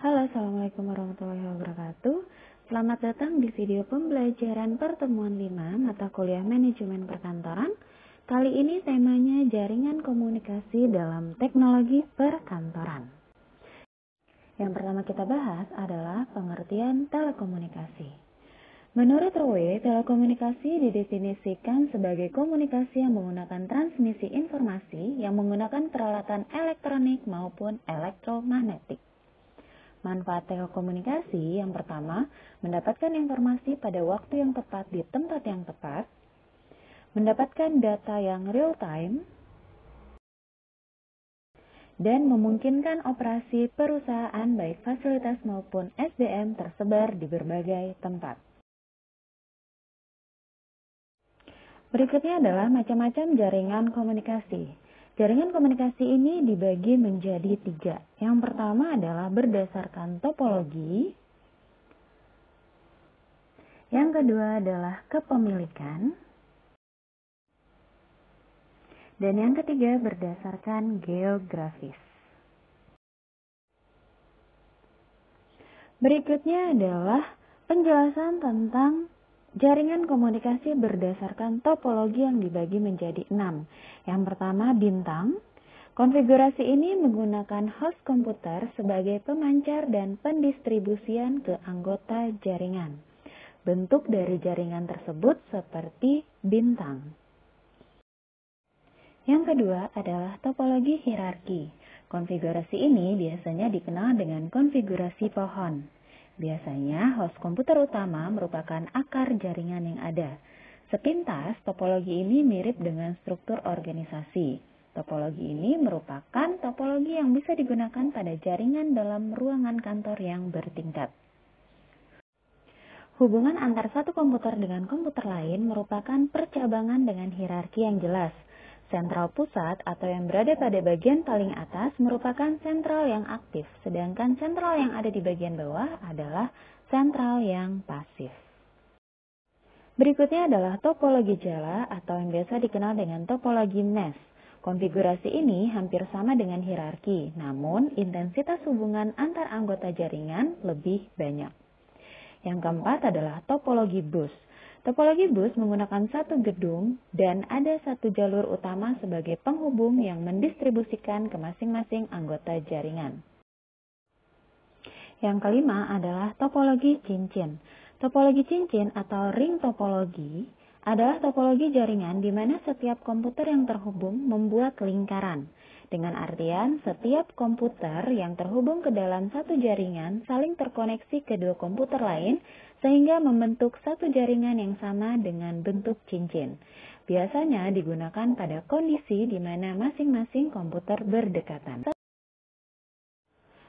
Halo, Assalamualaikum warahmatullahi wabarakatuh. Selamat datang di video pembelajaran pertemuan 5 mata kuliah manajemen perkantoran. Kali ini temanya jaringan komunikasi dalam teknologi perkantoran. Yang pertama kita bahas adalah pengertian telekomunikasi. Menurut Rowe, telekomunikasi didefinisikan sebagai komunikasi yang menggunakan transmisi informasi yang menggunakan peralatan elektronik maupun elektromagnetik. Manfaat telekomunikasi yang pertama, mendapatkan informasi pada waktu yang tepat di tempat yang tepat, mendapatkan data yang real time, dan memungkinkan operasi perusahaan baik fasilitas maupun SDM tersebar di berbagai tempat. Berikutnya adalah macam-macam jaringan komunikasi. Jaringan komunikasi ini dibagi menjadi 3. Yang pertama adalah berdasarkan topologi. Yang kedua adalah kepemilikan. Dan yang ketiga berdasarkan geografis. Berikutnya adalah penjelasan tentang jaringan komunikasi berdasarkan topologi yang dibagi menjadi 6. Yang pertama, bintang. Konfigurasi ini menggunakan host komputer sebagai pemancar dan pendistribusian ke anggota jaringan. Bentuk dari jaringan tersebut seperti bintang. Yang kedua adalah topologi hierarki. Konfigurasi ini biasanya dikenal dengan konfigurasi pohon. Biasanya, host komputer utama merupakan akar jaringan yang ada. Sepintas, topologi ini mirip dengan struktur organisasi. Topologi ini merupakan topologi yang bisa digunakan pada jaringan dalam ruangan kantor yang bertingkat. Hubungan antar satu komputer dengan komputer lain merupakan percabangan dengan hierarki yang jelas. Sentral pusat atau yang berada pada bagian paling atas merupakan sentral yang aktif, sedangkan sentral yang ada di bagian bawah adalah sentral yang pasif. Berikutnya adalah topologi jala atau yang biasa dikenal dengan topologi mesh. Konfigurasi ini hampir sama dengan hierarki, namun intensitas hubungan antar anggota jaringan lebih banyak. Yang keempat adalah topologi bus. Topologi bus menggunakan satu gedung dan ada satu jalur utama sebagai penghubung yang mendistribusikan ke masing-masing anggota jaringan. Yang kelima adalah topologi cincin. Topologi cincin atau ring topologi adalah topologi jaringan di mana setiap komputer yang terhubung membuat lingkaran. Dengan artian, setiap komputer yang terhubung ke dalam satu jaringan saling terkoneksi ke dua komputer lain sehingga membentuk satu jaringan yang sama dengan bentuk cincin. Biasanya digunakan pada kondisi di mana masing-masing komputer berdekatan.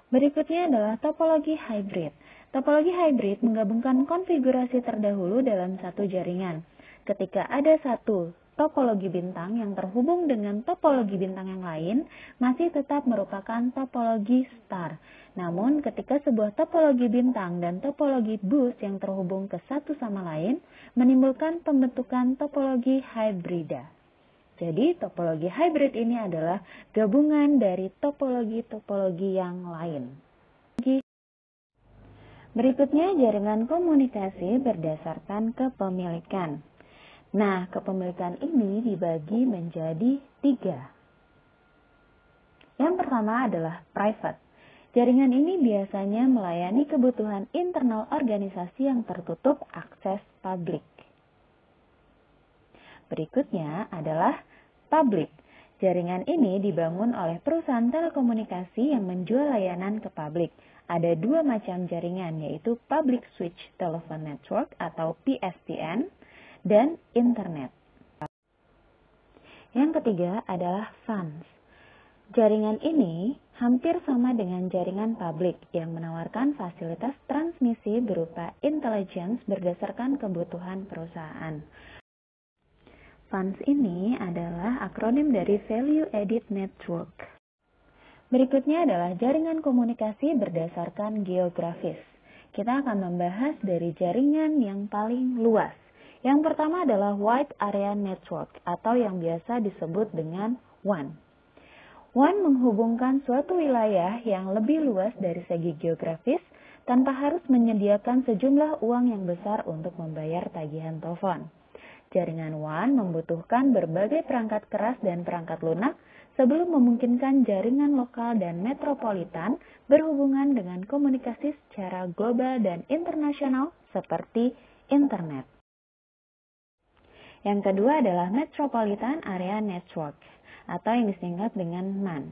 Berikutnya adalah topologi hybrid. Topologi hybrid menggabungkan konfigurasi terdahulu dalam satu jaringan. Ketika ada satu topologi bintang yang terhubung dengan topologi bintang yang lain, masih tetap merupakan topologi star. Namun, ketika sebuah topologi bintang dan topologi bus yang terhubung ke satu sama lain, menimbulkan pembentukan topologi hybrida. Jadi, topologi hybrid ini adalah gabungan dari topologi-topologi yang lain. Berikutnya, jaringan komunikasi berdasarkan kepemilikan. Nah, kepemilikan ini dibagi menjadi 3. Yang pertama adalah private. Jaringan ini biasanya melayani kebutuhan internal organisasi yang tertutup akses publik. Berikutnya adalah public. Jaringan ini dibangun oleh perusahaan telekomunikasi yang menjual layanan ke publik. Ada 2 macam jaringan, yaitu Public Switch Telephone Network atau PSTN dan internet. Yang ketiga adalah fans. Jaringan ini hampir sama dengan jaringan publik yang menawarkan fasilitas transmisi berupa intelligence berdasarkan kebutuhan perusahaan. Fans ini adalah akronim dari Value Added Network. Berikutnya adalah jaringan komunikasi berdasarkan geografis. Kita akan membahas dari jaringan yang paling luas. Yang pertama adalah Wide Area Network atau yang biasa disebut dengan WAN. WAN menghubungkan suatu wilayah yang lebih luas dari segi geografis tanpa harus menyediakan sejumlah uang yang besar untuk membayar tagihan telepon. Jaringan WAN membutuhkan berbagai perangkat keras dan perangkat lunak sebelum memungkinkan jaringan lokal dan metropolitan berhubungan dengan komunikasi secara global dan internasional seperti internet. Yang kedua adalah Metropolitan Area Network atau yang disingkat dengan MAN.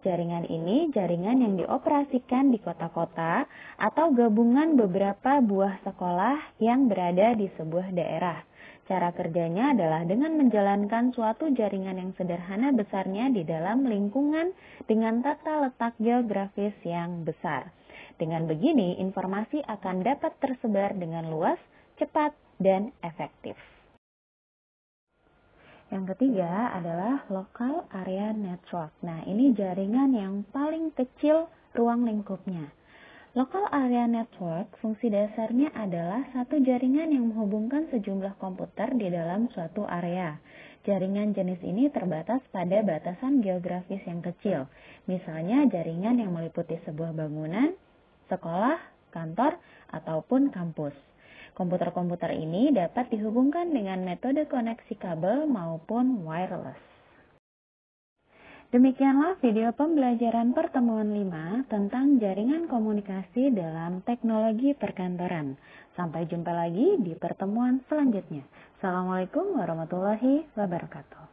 Jaringan ini jaringan yang dioperasikan di kota-kota atau gabungan beberapa buah sekolah yang berada di sebuah daerah. Cara kerjanya adalah dengan menjalankan suatu jaringan yang sederhana besarnya di dalam lingkungan dengan tata letak geografis yang besar. Dengan begini, informasi akan dapat tersebar dengan luas, cepat, dan efektif. Yang ketiga adalah Local Area Network. Nah, ini jaringan yang paling kecil ruang lingkupnya. Local Area Network fungsi dasarnya adalah satu jaringan yang menghubungkan sejumlah komputer di dalam suatu area. Jaringan jenis ini terbatas pada batasan geografis yang kecil. Misalnya jaringan yang meliputi sebuah bangunan, sekolah, kantor, ataupun kampus. Komputer-komputer ini dapat dihubungkan dengan metode koneksi kabel maupun wireless. Demikianlah video pembelajaran pertemuan 5 tentang jaringan komunikasi dalam teknologi perkantoran. Sampai jumpa lagi di pertemuan selanjutnya. Assalamualaikum warahmatullahi wabarakatuh.